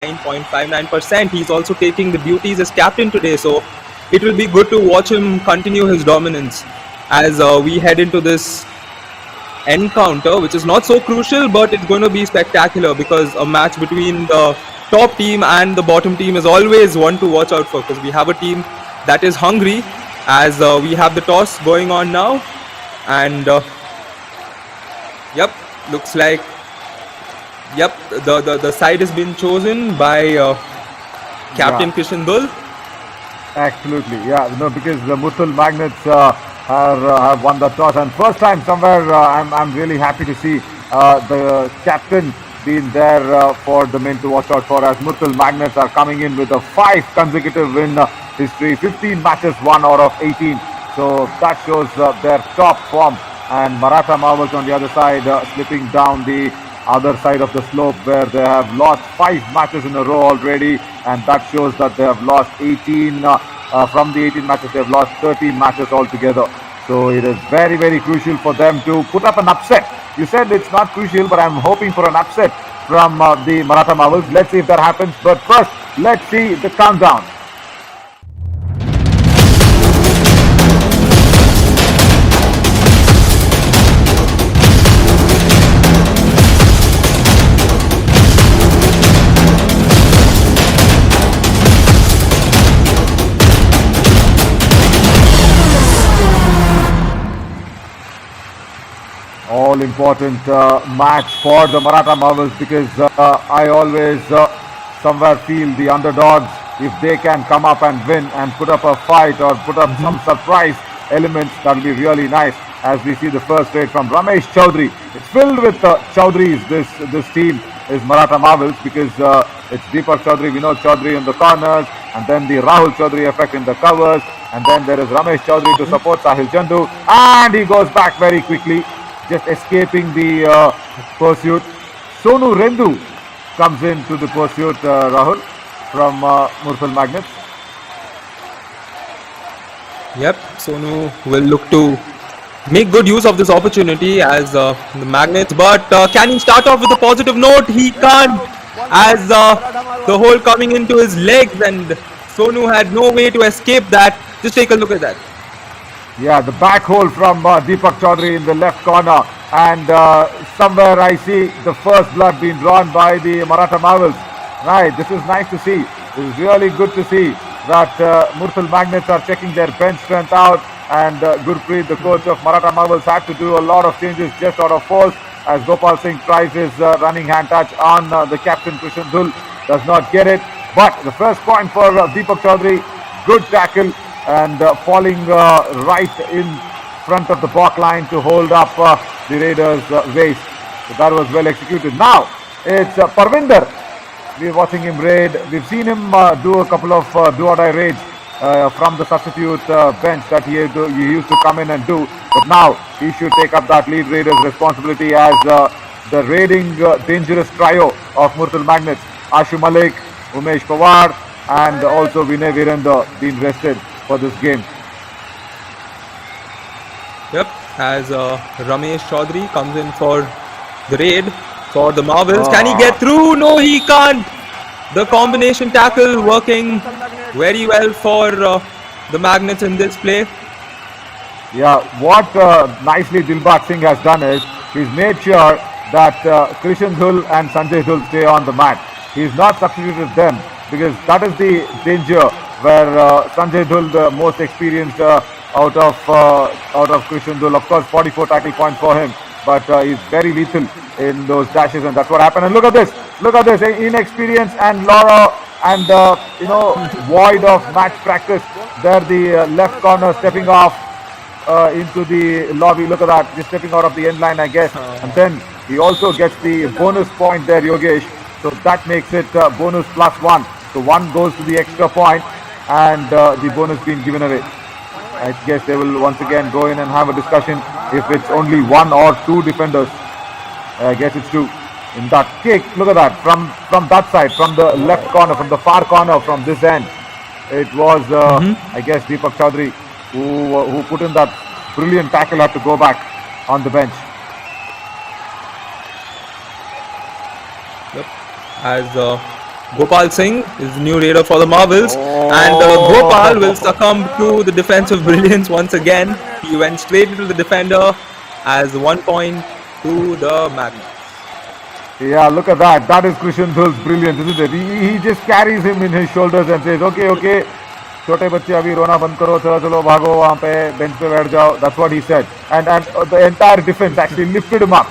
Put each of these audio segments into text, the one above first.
99.59%. He's also taking the duties as captain today, so it will be good to watch him continue his dominance as we head into this encounter, which is not so crucial, but it's going to be spectacular because a match between the top team and the bottom team is always one to watch out for, because we have a team that is hungry as we have the toss going on now. And yep, looks like the side has been chosen by Captain Kishan Dull. Absolutely, yeah. No, because the Murthal Magnets have won the toss, and first time somewhere I'm really happy to see the captain being there for the men to watch out for, as Murthal Magnets are coming in with a 5 consecutive win history, 15 matches won out of 18. So that shows their top form. And Maratha Marvels on the other side slipping down the other side of the slope, where they have lost 5 matches in a row already, and that shows that they have lost 18 from the 18 matches. They have lost 13 matches altogether. So it is very, very crucial for them to put up an upset. You said it's not crucial, but I'm hoping for an upset from the Maratha Marvels. Let's see if that happens. But first, let's see the countdown. All important match for the Maratha Marvels, because I always somewhere feel the underdogs, if they can come up and win and put up a fight or put up some surprise elements, that will be really nice. As we see the first raid from Ramesh Chaudhary, it's filled with Chaudharys. This team is Maratha Marvels, because it's Deepak Chaudhary, Vinod Chaudhary in the corners, and then the Rahul Chaudhary effect in the covers, and then there is Ramesh Chaudhary to support Sahil Chandu, and he goes back very quickly, just escaping the pursuit. Sonu Rendu comes into the pursuit, Rahul, from Murthal Magnets. Yep, Sonu will look to make good use of this opportunity as the Magnets, but can he start off with a positive note? He can't, as the hole coming into his legs, and Sonu had no way to escape that. Just take a look at that. Yeah, the back hole from Deepak Chaudhary in the left corner, and somewhere I see the first blood being drawn by the Maratha Marvels. Right, this is nice to see. This is really good to see that Murthal Magnets are checking their bench strength out, and Gurpreet, the coach of Maratha Marvels, had to do a lot of changes just out of force, as Gopal Singh tries his running hand touch on the captain Krishan Dull, does not get it. But the first point for Deepak Chaudhary, good tackle, and falling right in front of the back line to hold up the Raiders' waist. So that was well executed. Now it's Parvinder. We're watching him raid. We've seen him do a couple of do-or-die raids from the substitute bench that he used to come in and do. But now he should take up that lead Raiders' responsibility as the raiding dangerous trio of Murthal Magnets. Ashu Malik, Umesh Pawar, and also Vinay Virendra being rested for this game. Yep, as Ramesh Chaudhary comes in for the raid for the Marvels. Can he get through? No, he can't. The combination tackle working very well for the Magnets in this play. Yeah, what nicely Dilbagh Singh has done is he's made sure that Krishan Dull and Sanjay Dull stay on the mat. He's not substituted them, because that is the danger, where Sanjay Dull, the most experienced out of Krishan Dull, of course 44 tackle points for him, but he's very lethal in those dashes, and that's what happened. And look at this, inexperience and Laura and void of match practice. There the left corner stepping off into the lobby. Look at that, just stepping out of the end line, I guess. And then he also gets the bonus point there, Yogesh. So that makes it bonus +1. So 1 goes to the extra point, and the bonus being given away. I guess they will once again go in and have a discussion if it's only 1 or 2 defenders. I guess it's 2. In that kick, look at that, from that side, from the left corner, from the far corner, from this end. It was, I guess, Deepak Chaudhary who put in that brilliant tackle, had to go back on the bench. Yep. As Gopal Singh is the new raider for the Marvels, and Gopal will Oh, succumb to the defensive brilliance once again. He went straight into the defender as 1 point to the Magnets. yeah, look at that. That is Krishan Dhul's brilliance, isn't it? He just carries him in his shoulders and says, okay, okay, छोटे बच्चे अभी रोना बंद करो, चलो चलो भागो वहाँ पे bench पे बैठ जाओ. That's what he said. And the entire defense actually lifted him up.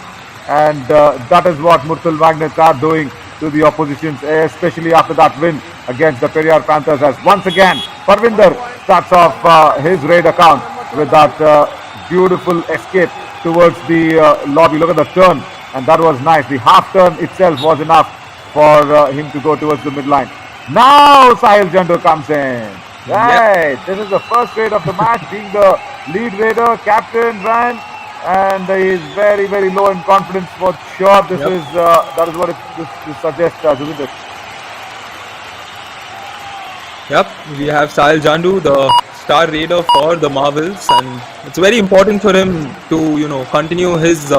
And that is what Murthal Magnets are doing to the oppositions, especially after that win against the Periyar Panthers. As once again, Parvinder starts off his raid account with that beautiful escape towards the lobby. Look at the turn, and that was nice. The half turn itself was enough for him to go towards the midline. Now Sahil Jandu comes in. Yep. Right, this is the first raid of the match, being the lead raider, captain, ran, and he is very, very low in confidence. For sure, this Yep. is that is what this suggests, isn't it? Yep, we have Sahil Jandu, the star raider for the Marvels, and it's very important for him to continue his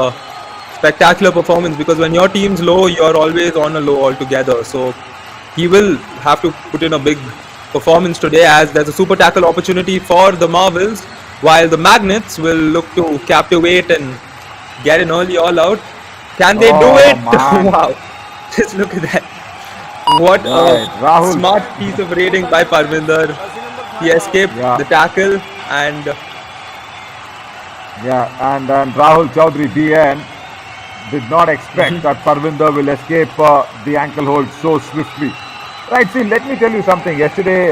spectacular performance, because when your team's low, you're always on a low altogether. So he will have to put in a big performance today, as there's a super tackle opportunity for the Marvels, while the Magnets will look to captivate and get an early all out. Can they do Oh it? man, Wow, just look at that. What right, a Rahul. smart piece of raiding by Parvinder. He escaped Yeah, the tackle, and yeah, and Rahul Chaudhary DN did not expect that Parvinder will escape the ankle hold so swiftly. Right, see, let me tell you something. Yesterday,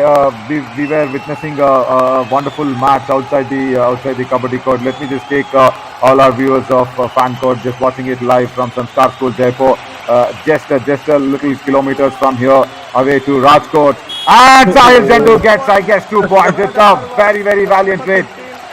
we were witnessing a wonderful match outside the Kabaddi court. Let me just take all our viewers of fan court just watching it live from Sanskar School, Jaipur, just a little kilometers from here away to Rajkot. And Sahil Jandu gets, I guess, 2 points. It's a very, very valiant raid.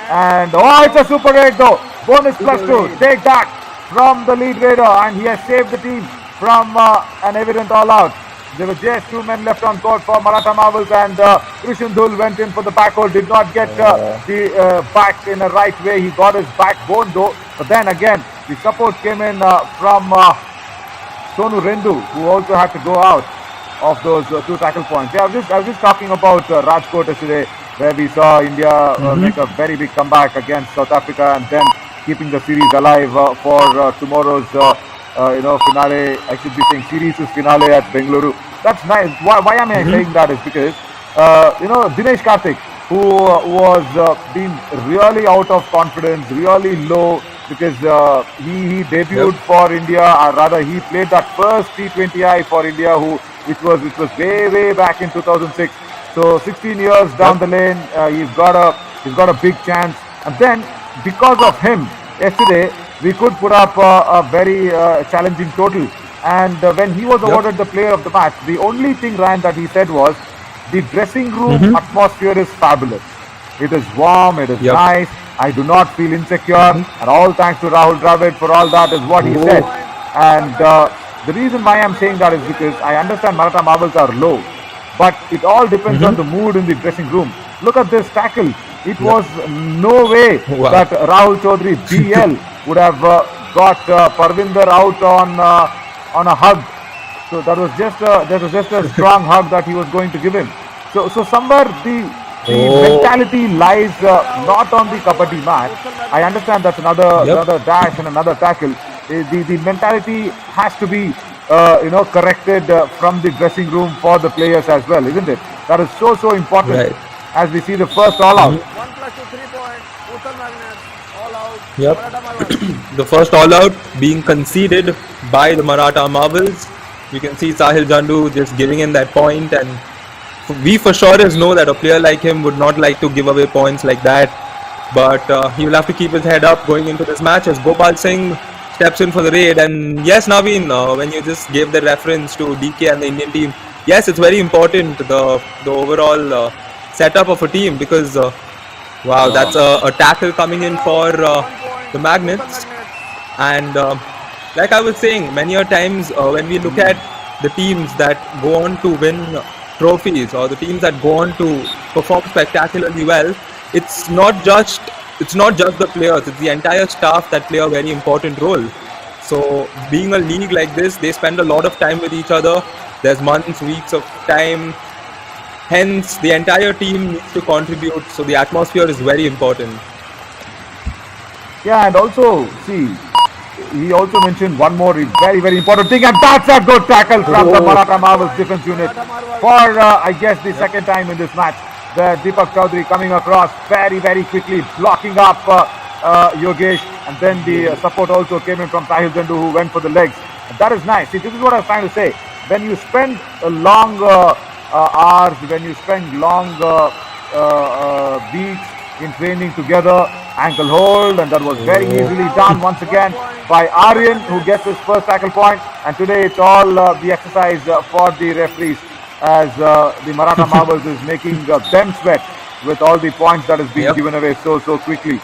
And oh, it's a super raid though. Bonus +2. Take that from the lead raider, and he has saved the team from an evident all-out. There were just 2 men left on court for Maratha Marvels, and Krishan Dhul went in for the back hold, did not get the back in the right way. He got his backbone though, but then again, the support came in from Sonu Rendu, who also had to go out of those 2 tackle points. Yeah, I was just talking about Rajkot yesterday, where we saw India make a very big comeback against South Africa, and then keeping the series alive for tomorrow's finale. I should be saying series finale at Bengaluru. That's nice. Why am I saying that is because Dinesh Karthik, who was being really out of confidence, really low, because he debuted for India, or rather he played that first T20I for India, which was way back in 2006. So 16 years down the lane, he's got a big chance. And then because of him, yesterday we could put up a very challenging total. And when he was awarded the player of the match, the only thing, Ryan, that he said was, the dressing room atmosphere is fabulous. It is warm, it is nice. I do not feel insecure. And all thanks to Rahul Dravid for all that is what he said. And the reason why I'm saying that is because I understand Maratha Marvels are low, but it all depends on the mood in the dressing room. Look at this tackle. It was no way that Rahul Chaudhary BL would have got Parvinder out on a hug. So that was just a strong hug that he was going to give him. So somewhere the mentality lies not on the Kabaddi match. I understand that's another dash and another tackle. The mentality has to be corrected from the dressing room for the players as well, isn't it? That is so important. right. As we see the first all out. 1+2 3 point. Murthal Magnets all out. Yep. Maratha Marvels. The first all out being conceded by the Maratha Marvels. You can see Sahil Jandu just giving in that point, and we for sure know that a player like him would not like to give away points like that. But he will have to keep his head up going into this match as Gopal Singh steps in for the raid. And yes, Naveen, when you just gave the reference to DK and the Indian team, yes, it's very important, the overall setup of a team, because wow, that's a tackle coming in for the Magnets. And like I was saying, many a times when we look at the teams that go on to win trophies, or the teams that go on to perform spectacularly well, it's not just the players, it's the entire staff that play a very important role. So being a league like this, they spend a lot of time with each other. There's months, weeks of time. Hence, the entire team needs to contribute. So the atmosphere is very important. Yeah, and also, see, he also mentioned one more very, very important thing, and that's a good tackle from the Maratha Marvels defense unit for, I guess, the second time in this match. The Deepak Chaudhary coming across very, very quickly, blocking up Yogesh, and then the support also came in from Sahil Jandu, who went for the legs. And that is nice. See, this is what I was trying to say. When you spend a long hours, when you spend long weeks in training together, ankle hold, and that was very easily done once again by Aryan, who gets his first tackle point. And today it's all the exercise for the referees, as the Maratha Marvels is making them sweat with all the points that is being given away so quickly.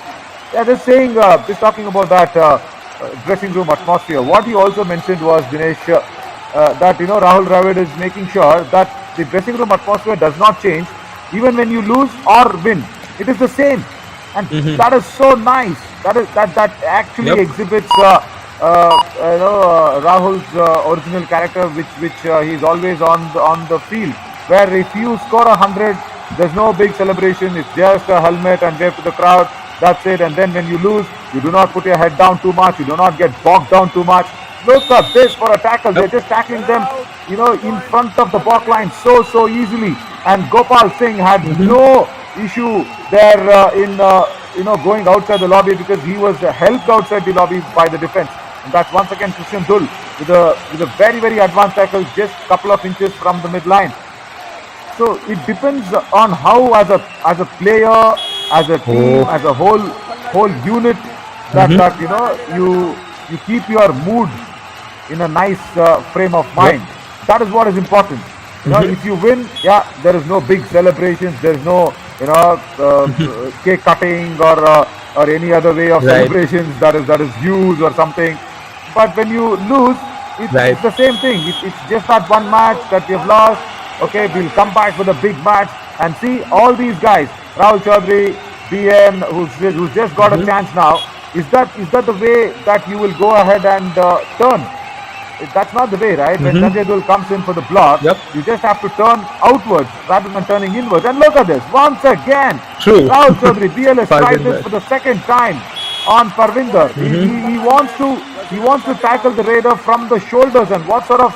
Yeah, just saying, just talking about that dressing room atmosphere. What he also mentioned was, Dinesh, that Rahul Dravid is making sure that the dressing room atmosphere does not change even when you lose or win. It is the same, and that is so nice. That actually exhibits Rahul's original character, which he's always on the field. Where if you score 100, there's no big celebration. It's just a helmet and wave to the crowd. That's it. And then when you lose, you do not put your head down too much. You do not get bogged down too much. Look at this for a tackle. They're just tackling them, in front of the back line so easily. And Gopal Singh had no issue there in going outside the lobby, because he was helped outside the lobby by the defense. And that's once again Christian Dhul with a very, very advanced tackle, just a couple of inches from the midline. So it depends on how, as a player, as a team, as a whole unit, that you keep your mood in a nice frame of mind. That is what is important. If you win, there is no big celebrations. There is no cake cutting or any other way of celebrations that is huge or something. But when you lose, it's the same thing. It's just that one match that we have lost. Okay, we'll come back with a big match, and see all these guys. Rahul Chaudhary, BN, who's just got a chance now. Is that the way that you will go ahead and turn? That's not the way, right? When Sanjay Dul comes in for the block, you just have to turn outwards rather than turning inwards. And look at this, once again, Rahul Chaudhary, BL has tried this for the second time on Parvinder. He wants to tackle the raider from the shoulders, and what sort of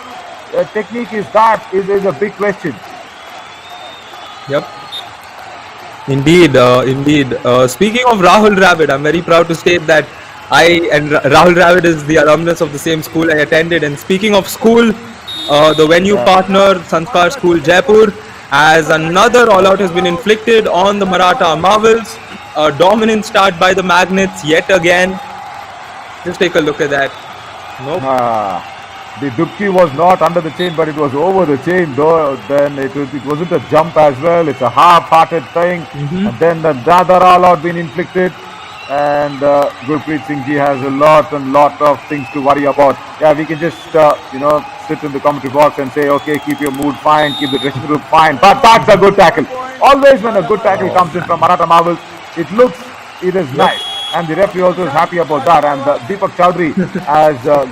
technique is that is a big question. Indeed. Speaking of Rahul Dravid, I'm very proud to state that Rahul Dravid is the alumnus of the same school I attended. And speaking of school, the venue partner, Sanskar School Jaipur, as another all-out has been inflicted on the Maratha Marvels. A dominant start by the Magnets yet again. Just take a look at that. The dubki was not under the chain, but it was over the chain, though. Then it wasn't a jump as well. It's a half-hearted thing. And then the other all-out been inflicted. And Gurpreet Singh ji has a lot of things to worry about. We can just sit in the commentary box and say, okay, keep your mood fine, keep the dressing room fine. But that's a good tackle. Always when a good tackle comes in from Maratha Marvels, it is nice. And the referee also is happy about that. And Deepak Chaudhary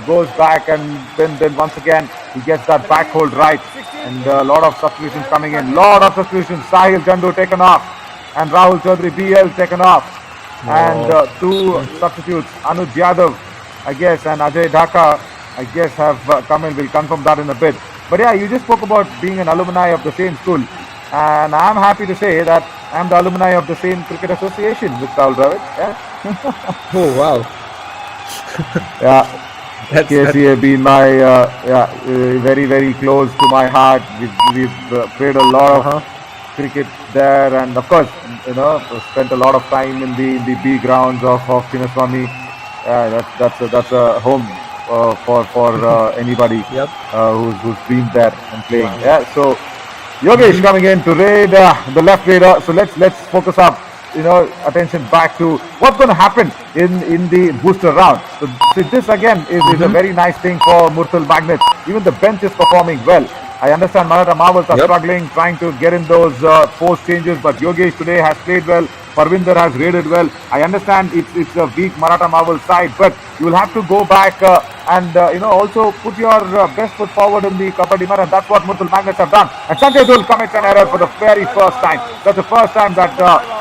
goes back, and then once again he gets that back hold right. And a lot of substitutions coming in. Sahil Jandu taken off, and Rahul Chaudhary BL taken off. And two substitutes, Anuj Yadav, I guess, and Ajay Dhaka, I guess, have come in. We'll confirm that in a bit. But you just spoke about being an alumni of the same school. And I'm happy to say that I'm the alumni of the same cricket association with Rahul Dravid. Oh, wow. KC have been my very, very close to my heart. We've played a lot of cricket there, and of course, spent a lot of time in the B grounds of Chinnaswamy. That's a home for anybody who's been there and playing. So Yogesh coming in to raid the left raider. So let's focus up attention back to what's going to happen in the booster round. So this again is a very nice thing for Murthal Magnets. Even the bench is performing well. I understand Maratha Marvels are Yep. struggling, trying to get in those post changes, but Yogesh today has played well. Parvinder has raided well. I understand it's a weak Maratha Marvel side, but you will have to go back and also put your best foot forward in the Kabaddi match, and that's what Murthal Magnets have done. And Sanjay Dul commits an error for the very first time. That's the first time that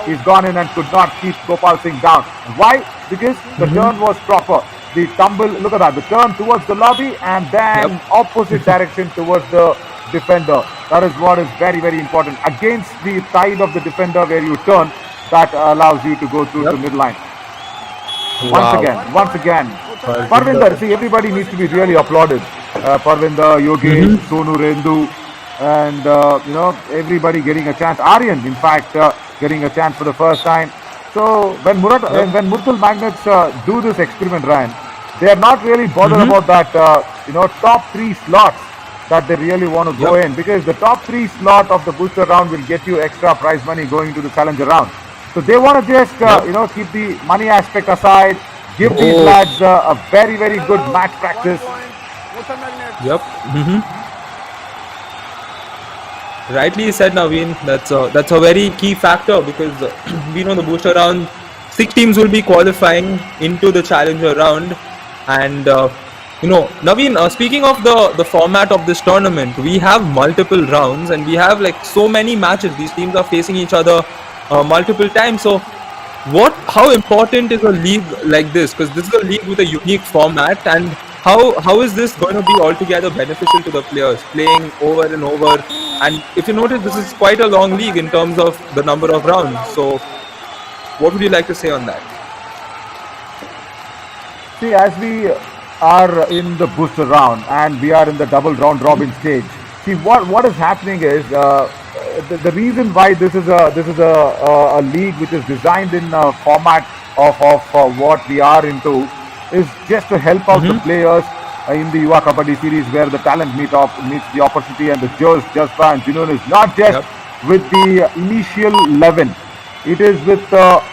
he's gone in and could not keep Gopal Singh down. Why? Because the turn was proper. The tumble, look at that, the turn towards the lobby and then Yep. opposite direction towards the defender. That is what is very, very important. Against the tide of the defender where you turn, that allows you to go through Yep. the midline. Wow. Once again. Parvinder. Parvinder, see, everybody needs to be really applauded. Parvinder, Yogesh, Sonu, Rendu, and everybody getting a chance. Aryan, in fact, getting a chance for the first time. So when when Murthal Magnets do this experiment, Ryan, they are not really bothered about that top 3 slots that they really want to go in, because the top 3 slot of the booster round will get you extra prize money going to the challenger round. So they want to just keep the money aspect aside, give these Oh. lads a very, very good match practice. Uthal Magnets. Yep. Rightly said, Naveen. That's a very key factor, because we know the booster round, 6 teams will be qualifying into the challenger round, and Naveen. Speaking of the format of this tournament, we have multiple rounds and we have like so many matches. These teams are facing each other multiple times. So, how important is a league like this? Because this is a league with a unique format, and how is this going to be altogether beneficial to the players playing over and over? And if you notice, this is quite a long league in terms of the number of rounds. So, what would you like to say on that? See, as we are in the booster round and we are in the double round robin stage, see what is happening is the reason why this is a league which is designed in a format of what we are into is just to help out the players in the Yuva Kabaddi series, where the talent meets the opportunity, and the Joes, Jaspa and Junoon is not just with the initial 11. It is with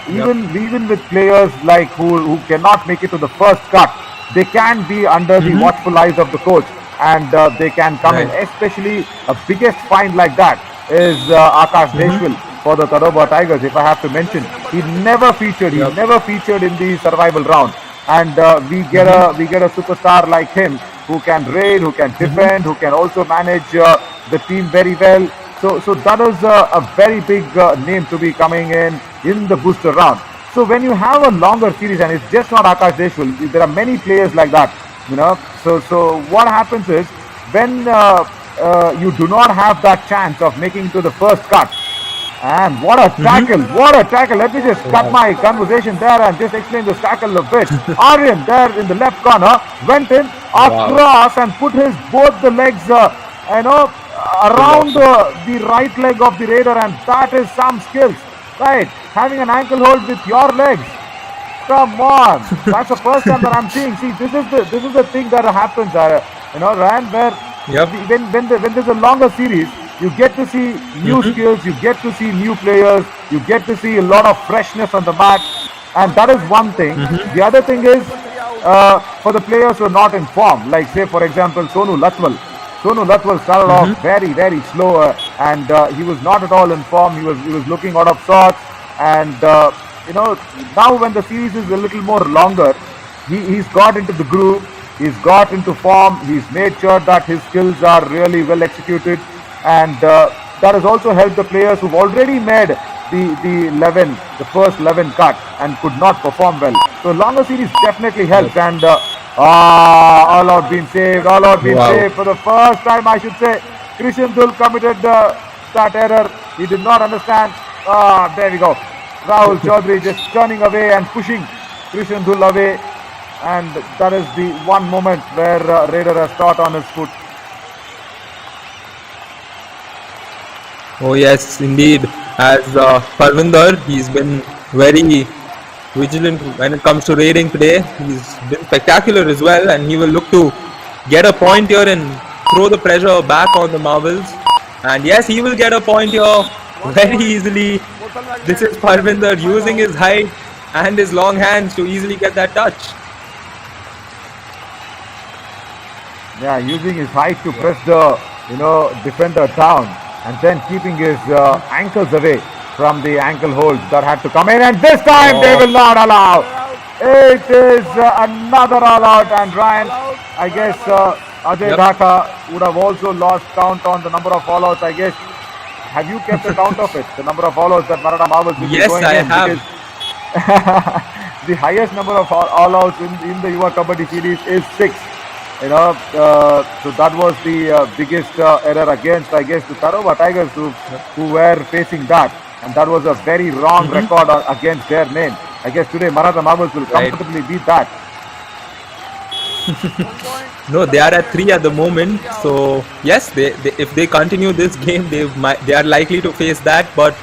even with players like who cannot make it to the first cut. They can be under the watchful eyes of the coach, and they can come in. Especially a biggest find like that is Akash Deshwal for the Tadoba Tigers. If I have to mention, he never featured. He never featured in the survival round, and we get a superstar like him who can raid, who can defend, who can also manage the team very well. So that is a very big name to be coming in the booster round. So when you have a longer series, and it's just not Akash Deshwal, there are many players like that, So what happens is, when you do not have that chance of making to the first cut, and what a tackle, what a tackle. Let me just cut my conversation there and just explain this tackle a bit. Aryan there in the left corner went in across and put both the legs, around the right leg of the raider, and that is some skills, right? Having an ankle hold with your legs. Come on, that's the first time that I'm seeing. See, this is the thing that happens, Ryan, where when there's a longer series, you get to see new skills, you get to see new players, you get to see a lot of freshness on the mat, and that is one thing. The other thing is, for the players who are not in form, like say for example Sonu Latwal. Sonu Latwal started off very, very slow, and he was not at all in form. He was looking out of sorts, and now when the series is a little more longer, he's got into the groove, he's got into form, he's made sure that his skills are really well executed, and that has also helped the players who've already made the first 11 cut and could not perform well. So longer series definitely helps, and all out being saved, saved for the first time, I should say. Krishan Dul committed that error. He did not understand. There we go. Rahul Chaudhary just turning away and pushing Krishan Dul away, and that is the one moment where Raider has caught on his foot. Oh yes, indeed. As Parvinder, he's been very vigilant when it comes to raiding today. He's been spectacular as well, and he will look to get a point here and throw the pressure back on the Marvels. And yes, he will get a point here very easily. This is Parvinder using his height and his long hands to easily get that touch. Yeah, using his height to press the defender down and then keeping his ankles away from the ankle holds that had to come in. And this time they Oh, will not allow. All out. It is another all out. And Ryan, All out. I guess Maratha Maras. Ajay yep. Dhaka would have also lost count on the number of all outs. I guess, have you kept a count of it? The number of all outs that Maratha Marvels will be Yes, going I in, have. because the highest number of all outs in the Yuva Kabaddi series is 6. So that was the biggest error against, I guess, the Tarova Tigers who were facing that. And that was a very wrong record against their name. I guess today Maratha Marvels will Right. comfortably beat that. 1 point. No, they are at 3 at the moment. So yes, they if they continue this game, they are likely to face that. But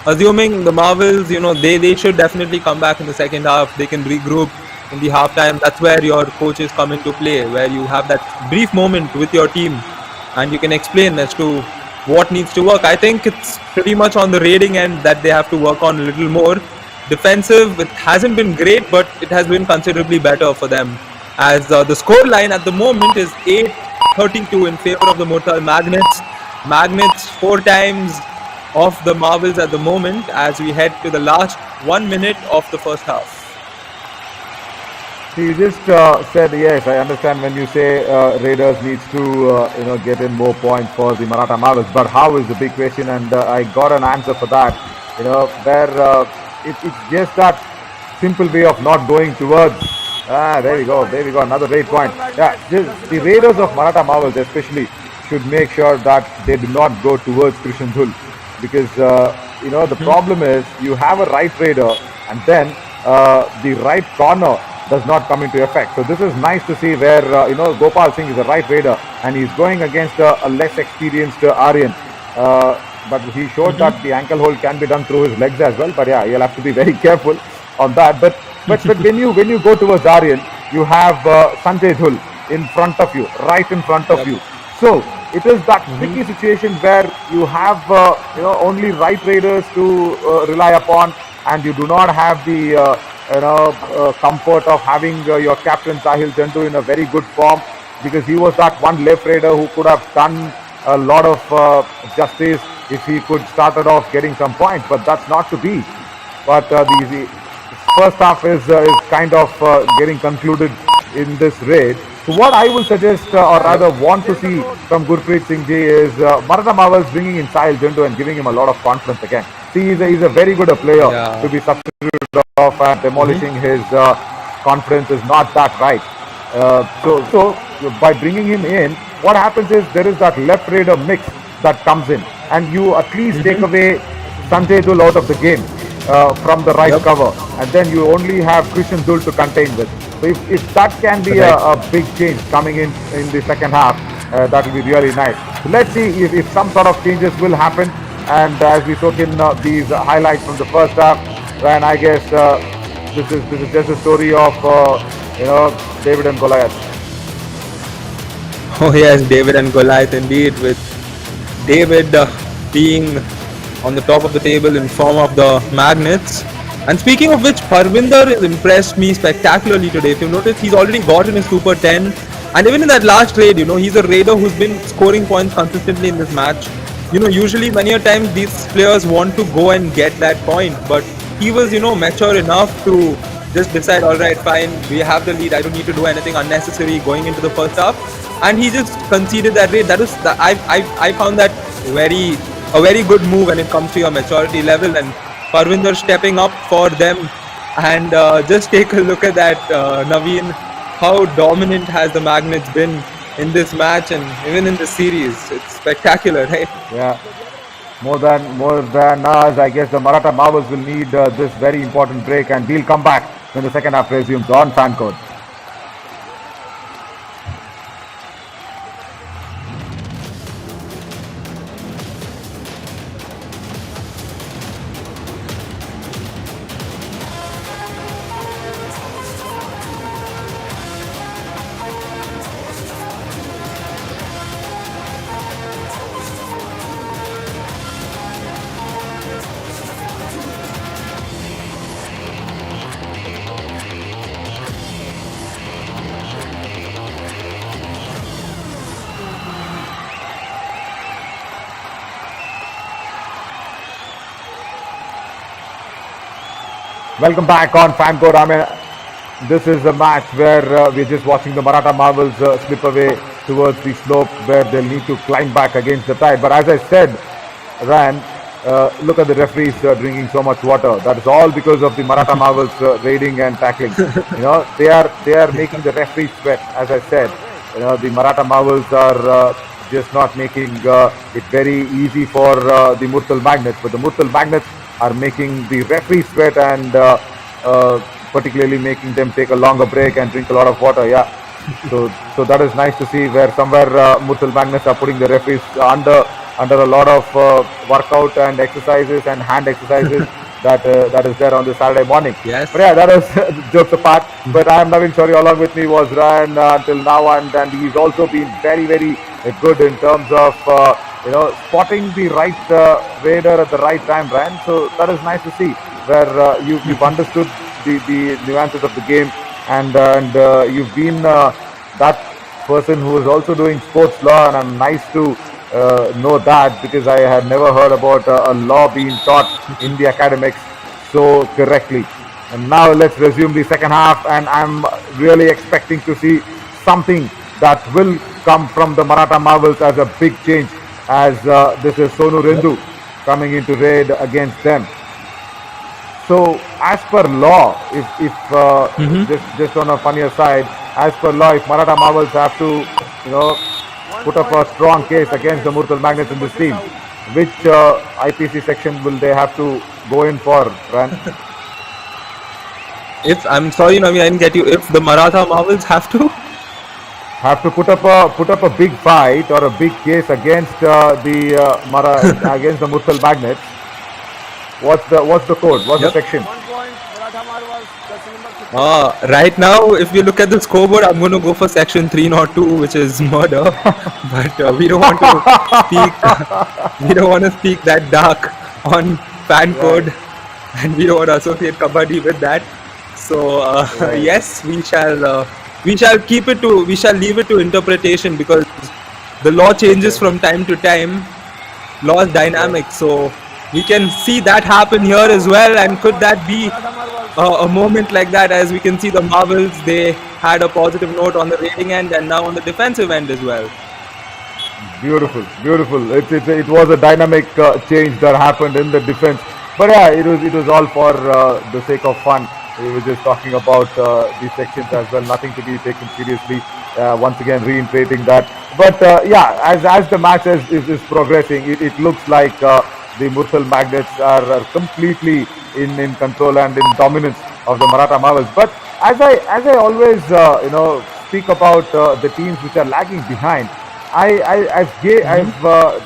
assuming the Marvels, they should definitely come back in the second half. They can regroup in the halftime. That's where your coaches come into play, where you have that brief moment with your team, and you can explain as to what needs to work. I think it's pretty much on the raiding end that they have to work on a little more. Defensive, it hasn't been great, but it has been considerably better for them. As the score line at the moment is 8-32 in favor of the Murthal Magnets. Magnets 4 times of the Marvels at the moment as we head to the last 1 minute of the first half. So you just said, yes, I understand when you say Raiders needs to get in more points for the Maratha Marvels, but how is the big question, and I got an answer for that. Where it's just that simple way of not going towards. There we go, another great point. Yeah, the Raiders of Maratha Marvels especially should make sure that they do not go towards Krishan Dhul, because the problem is you have a right Raider and then the right corner does not come into effect. So this is nice to see where Gopal Singh is a right Raider and he's going against a less experienced Aryan. But he showed that the ankle hold can be done through his legs as well. But yeah, you'll have to be very careful on that. But when you go towards Aryan, you have Sanjay Dhul in front of you, right in front of you. So it is that tricky situation where you have only right raiders to rely upon, and you do not have the comfort of having your captain Sahil Jandu in a very good form, because he was that one left raider who could have done a lot of justice if he could started off getting some points, but that's not to be. But the first half is kind of getting concluded in this raid. So what I will suggest, or rather want to see from Gurpreet Singh Ji, is Maratha Marvels bringing in Sahil Jandu and giving him a lot of confidence again. See, he's a very good player Yeah. to be substituted off, and demolishing his confidence is not that right. So by bringing him in, what happens is there is that left raider mix that comes in, and you at least take away Sanjay Dhul out of the game from the right cover, and then you only have Krishan Dhul to contain with. So if that can be a big change coming in the second half, that will be really nice. So let's see if some sort of changes will happen. And as we took in these highlights from the first half, Ryan, I guess this is just a story of David and Goliath. Oh yes, David and Goliath indeed, with David being on the top of the table in form of the Magnets. And speaking of which, Parvinder has impressed me spectacularly today. If you notice, he's already gotten his Super 10. And even in that last raid, he's a raider who's been scoring points consistently in this match. Usually many a times these players want to go and get that point. But he was, mature enough to just decide, all right, fine, we have the lead. I don't need to do anything unnecessary going into the first half. And he just conceded that raid. That is, I found that a very good move when it comes to your maturity level, and Parvinder stepping up for them. And just take a look at that, Naveen, how dominant has the Magnets been in this match and even in the series. It's spectacular, right? Yeah, more than us. I guess the Maratha Marvels will need this very important break, and we'll come back when the second half resumes on Fan Code. Welcome back on Fan Code. I mean, this is a match where we're just watching the Maratha Marvels slip away towards the slope where they'll need to climb back against the tide. But as I said, Ryan, look at the referees drinking so much water. That is all because of the Maratha Marvels raiding and tackling. They are making the referees sweat. As I said, the Maratha Marvels are just not making it very easy for the Murthal Magnets, but the Murthal Magnets are making the referees sweat and particularly making them take a longer break and drink a lot of water. Yeah, so that is nice to see where somewhere Murthal Magnets are putting the referees under a lot of workout and exercises and hand exercises that is there on the Saturday morning. Yes. But yeah, that was jokes apart. But I am Navin Shorey. Along with me was Ryan until now, and he's also been very good in terms of spotting the right raider at the right time, Ryan. So that is nice to see where you've understood the nuances of the game, and you've been that person who is also doing sports law, and I'm nice to know that because I had never heard about a law being taught in the academics so correctly. And now let's resume the second half, and I'm really expecting to see something that will come from the Maratha Marvels as a big change, as this is Sonu Rendu coming into raid against them. So as per law, if just on a funnier side, as per law, if Maratha Marvels have to put up a strong case against the Murthal Magnets in this team, which IPC section will they have to go in for, Ran? If I'm sorry, Navi, I didn't get you. If the Maratha Marvels have to put up a big fight or a big case against against the Murthal Magnets, what's the code? What's the section? 1 point, Maratha Marvels, jersey number 15. Right now, if we look at the scoreboard, I'm going to go for section 302, which is murder. But we don't want to speak. We don't want to speak that dark on fan code, and we don't want to associate kabaddi with that. So yes, we shall keep it to. We shall leave it to interpretation because the law changes from time to time. Law is dynamic, so we can see that happen here as well. And could that be a moment like that? As we can see, the Marvels, they had a positive note on the rating end and now on the defensive end as well. Beautiful. It was a dynamic change that happened in the defense. But yeah, it was all for the sake of fun. We were just talking about these sections as well, nothing to be taken seriously. Once again, reiterating that. But yeah, as the match is progressing, it looks like the Murthal Magnets are completely in control and in dominance of the Maratha Marvels. But as I always speak about the teams which are lagging behind, I've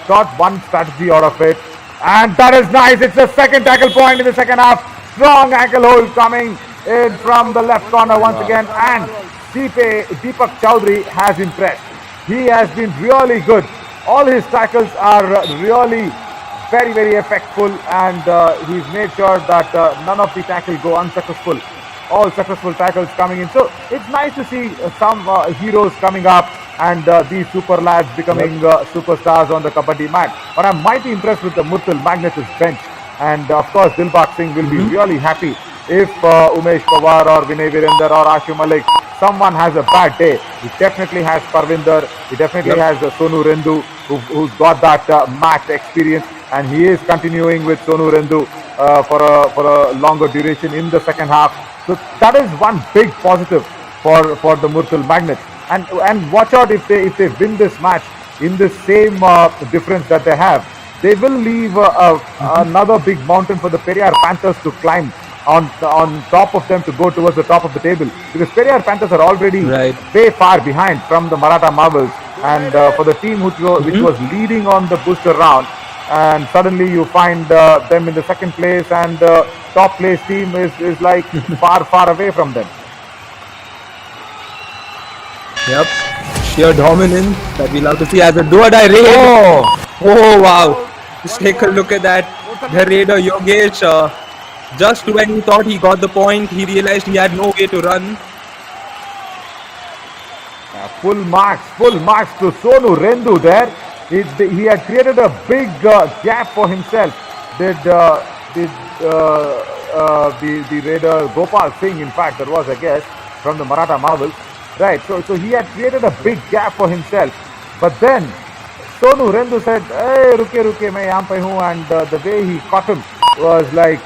got one strategy out of it, and that is nice. It's the second tackle point in the second half. Strong ankle hold coming in from the left corner once again, and Deepak Chowdhury has impressed. He has been really good. All his tackles are really very effectful, and he's made sure that none of the tackles go unsuccessful. All successful tackles coming in. So it's nice to see some heroes coming up, and these super lads becoming superstars on the kabaddi mat. But I'm mighty impressed with the Murthal Magnets' bench, and of course Dilbagh Singh will be really happy if Umesh Pawar or Vinay Virender or Ashu Malik, someone has a bad day. He definitely has Parvinder, he definitely has Sonu Rendu, who's got that match experience, and he is continuing with Sonu Rendu for a longer duration in the second half. So that is one big positive for the Murthal Magnets. And watch out, if they win this match in the same difference that they have, they will leave another big mountain for the Periyar Panthers to climb on top of them, to go towards the top of the table, because Periyar Panthers are already way far behind from the Maratha Marvels, and for the team which was leading on the booster round, and suddenly you find them in the second place, and top place team is like far away from them. Yep, sheer dominance that we love to see as a do-or-die raid. Oh wow! Just take a look at that. The raider Yogesh, just when he thought he got the point, he realized he had no way to run. Full marks to Sonu Rendu there. He had created a big gap for himself. Did the raider Gopal Singh. In fact, there was a guess from the Maratha marvels, right? So he had created a big gap for himself, but then Sonu Rendu said, "Hey, ruke, main yahan pe hu," and the way he caught him was like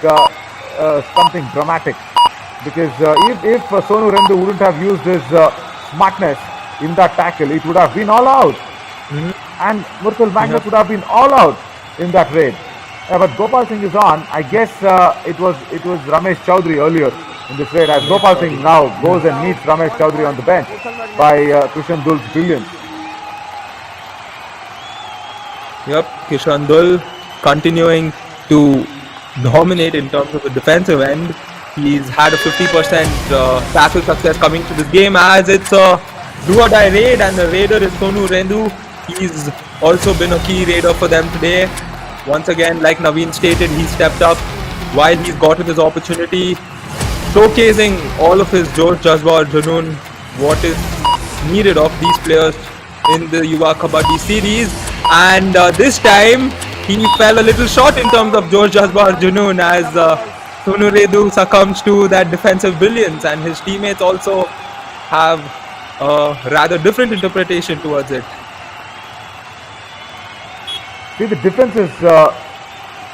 something dramatic. Because if Sonu Rendu wouldn't have used his smartness in that tackle, it would have been all out, and Murthal Magnus would have been all out in that raid. But Gopal Singh is on. I guess it was Ramesh Chaudhary earlier in this raid, as Gopal Singh now goes and meets Ramesh Chaudhary on the bench by Krishan Dul's brilliance. Yep, Kishan Dul continuing to dominate in terms of the defensive end. He's had a 50% tackle success coming to this game, as it's a do or die raid, and the raider is Sonu Rendu. He's also been a key raider for them today. Once again, like Naveen stated, he stepped up while he's gotten his opportunity, showcasing all of his Josh, Jazba or Junoon, what is needed of these players in the Yuva Kabaddi series. And this time, he fell a little short in terms of Josh, Jazba or Junoon, as Sonu Rendu succumbs to that defensive brilliance, and his teammates also have a rather different interpretation towards it. See, the defense is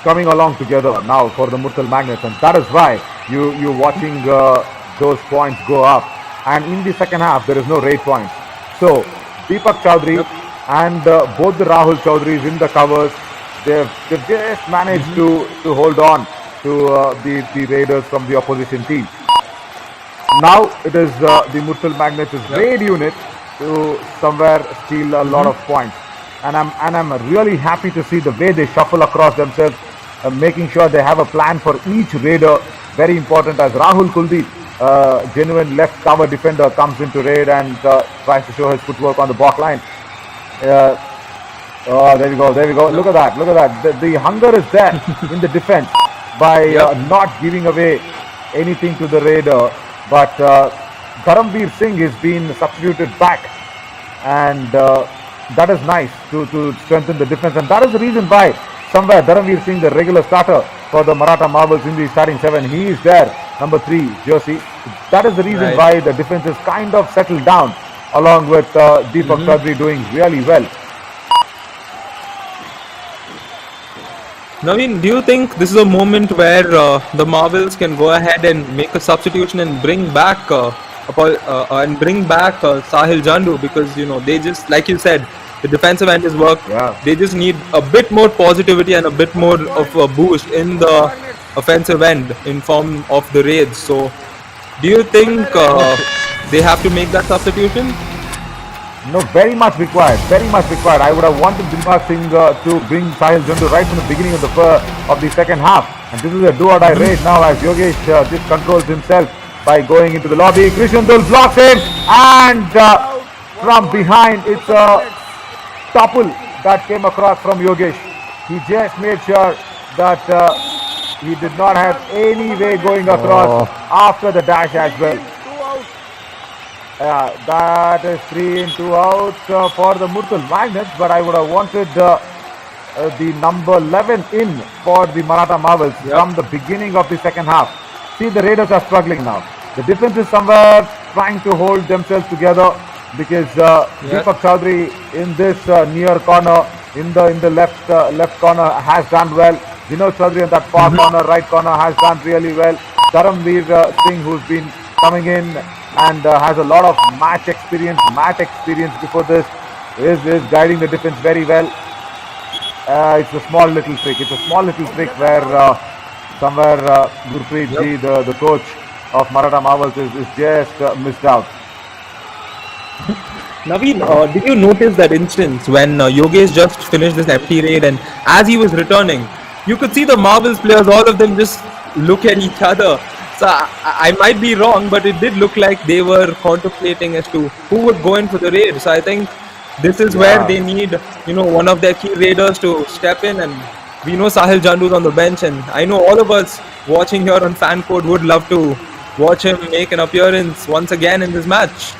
coming along together now for the Murthal Magnets, and that is why you're watching those points go up. And in the second half, there is no raid points. So Deepak Chaudhary and both the Rahul Chaudharys in the covers, they've just managed to hold on to the raiders from the opposition team. Now it is the Murthal Magnets' raid unit to somewhere steal a lot of points. And I'm really happy to see the way they shuffle across themselves, making sure they have a plan for each raider. Very important, as Rahul Kuldeep, genuine left cover defender, comes into raid and tries to show his footwork on the back line. Oh, there we go. Look at that. The hunger is there in the defense by not giving away anything to the raider. But Dharamveer Singh is being substituted back, and that is nice to strengthen the defense. And that is the reason why somewhere Dharamveer Singh, the regular starter for the Maratha Marvels in the starting 7, he is there, number 3 jersey. That is the reason why the defense is kind of settled down, along with Deepak Chaudhary doing really well. Naveen, do you think this is a moment where the Marvels can go ahead and make a substitution and bring back Sahil Jandu? Because they just, like you said, the defensive end is worked. They just need a bit more positivity and a bit more of a boost in the offensive end in form of the raids. So, do you think they have to make that substitution? No, very much required. I would have wanted Dilbagh Singh to bring Sahil Jandu right from the beginning of the second half. And this is a do or die raid now, as Yogesh just controls himself by going into the lobby. Krishan Dul blocks him, and from behind, it's a topple that came across from Yogesh. He just made sure that he did not have any way going across after the dash as well. That is 3 in 2 out for the Murthal Magnets, but I would have wanted the number 11 in for the Maratha Marvels from the beginning of the second half. See, the Raiders are struggling now. The defense is somewhere trying to hold themselves together, because Deepak Chaudhary in this near corner, in the left corner, has done well. Vinod Chaudhary in that far corner, right corner, has done really well. Dharamveer Singh, who's been coming in and has a lot of match experience before this, is guiding the defense very well. It's a small little trick where somewhere Gurpreet Ji, the coach of Maratha Marvels, is just missed out. Naveen, did you notice that instance when Yogesh just finished this empty raid, and as he was returning, you could see the Marvels players, all of them just look at each other. So I might be wrong, but it did look like they were contemplating as to who would go in for the raid. So I think this is where they need, one of their key raiders to step in. And we know Sahil Jandu is on the bench, and I know all of us watching here on Fan Code would love to watch him make an appearance once again in this match.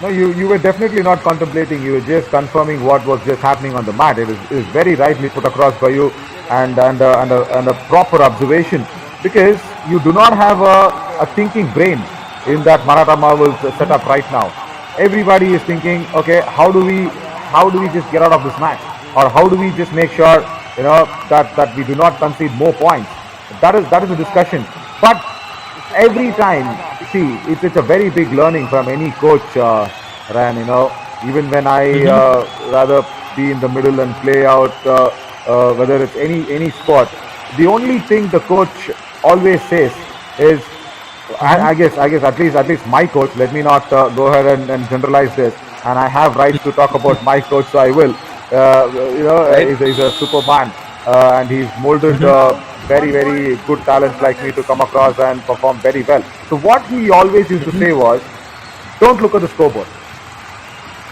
No, you were definitely not contemplating. You were just confirming what was just happening on the mat. It is very rightly put across by you, and a proper observation because you do not have a thinking brain in that Maratha Marvels setup right now. Everybody is thinking, okay, how do we just get out of this match, or how do we just make sure that we do not concede more points. That is a discussion. But every time, see, it's a very big learning from any coach, Ryan. Even when I rather be in the middle and play out, whether it's any sport, the only thing the coach always says is, I guess at least my coach. Let me not go ahead and generalize this, and I have rights to talk about my coach, so I will. Right? He's a superman, and he's molded very very good talents like me to come across and perform very well. So what he always used to say was, don't look at the scoreboard.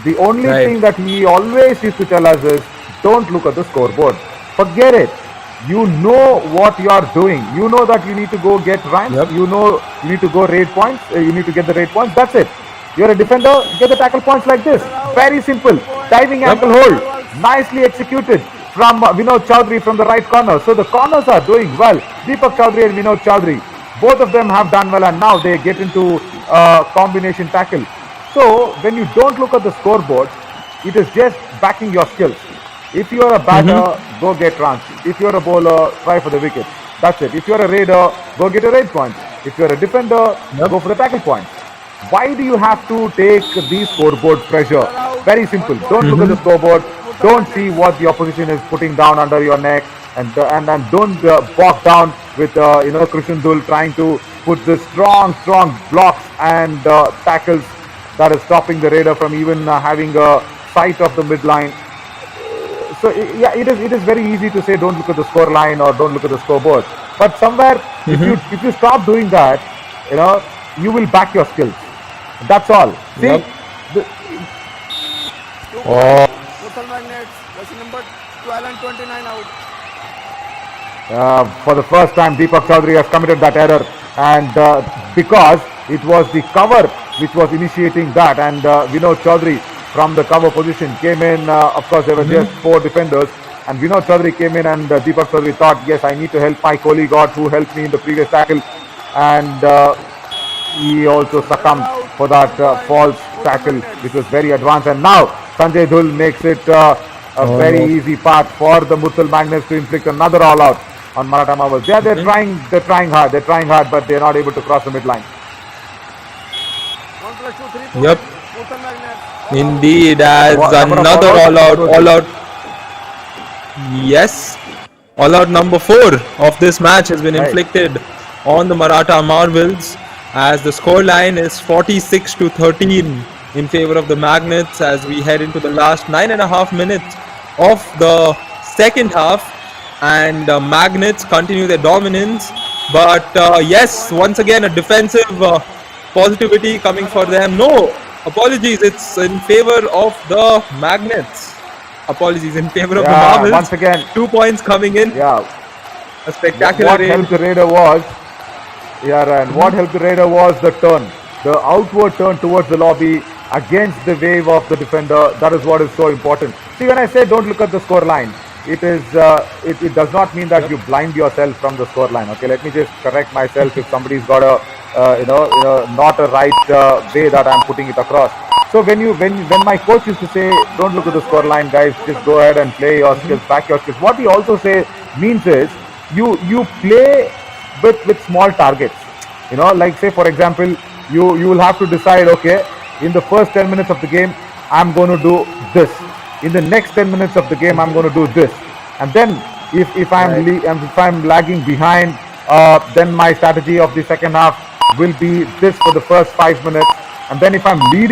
The only Right. thing that he always used to tell us is, don't look at the scoreboard. Forget it. You know what you are doing. You know that you need to go get ranks. Yep. You know you need to go raid points. You need to get the raid points. That's it. You're a defender. Get the tackle points like this. Very simple. Diving ankle hold. Nicely executed from Vinod Chowdhury from the right corner. So the corners are doing well. Deepak Chowdhury and Vinod Chowdhury, both of them have done well, and now they get into combination tackle. So when you don't look at the scoreboard, it is just backing your skills. If you are a batter, go get runs. If you are a bowler, try for the wicket. That's it. If you are a raider, go get a raid point. If you are a defender, go for the tackle points. Why do you have to take the scoreboard pressure? Very simple. Don't look at the scoreboard. Don't see what the opposition is putting down under your neck, and don't bog down with Krishan Dul trying to put the strong blocks and tackles that is stopping the raider from even having a sight of the midline. So yeah, it is very easy to say don't look at the score line or don't look at the scoreboard. But somewhere, if you stop doing that, you will back your skills. That's all. See, Yep. the- Oh, Murthal Magnets, jersey number 12 and 29 out. for the first time, Deepak Chowdhury has committed that error, and because it was the cover which was initiating that, and Vinod Chowdhury from the cover position came in. Of course, there were just four defenders, and Vinod Chowdhury came in, and Deepak Chowdhury thought, yes, I need to help my colleague out who helped me in the previous tackle, and he also succumbed for that false tackle, which was very advanced. And now Sanjay Dhul makes it a very easy path for the Murthal Magnets to inflict another all-out on Maratha Marvels. Yeah, they're trying hard, but they're not able to cross the midline. 1 plus 2, 3 points. Yep. Murthal Magnets. indeed, as What number of another all-out? all out. Yes, all out number 4 of this match has been Right. inflicted on the Maratha Marvels, as the scoreline is 46-13 in favor of the Magnets as we head into the last 9.5 minutes of the second half, and Magnets continue their dominance. But yes, once again a defensive positivity coming for them. No, apologies, it's in favor of the Magnets. Apologies, in favor of the Yeah, Marvels. once again. 2 points coming in. Yeah, A spectacular what raid. helped the Raider was, and what helped the Raider was the turn, the outward turn towards the lobby against the wave of the defender. That is what is so important. See, when I say don't look at the score line, it does not mean that you blind yourself from the score line. Okay, let me just correct myself if somebody's got a not a right way that I'm putting it across. So when my coach used to say don't look at the score line, guys, just go ahead and play your skills, back your skills. What he also means is you play with small targets. Like say for example, you will have to decide, okay, in the first 10 minutes of the game I'm going to do this. In the next 10 minutes of the game I'm going to do this. And then if I'm lagging behind, then my strategy of the second half will be this for the first 5 minutes. And then if I'm leading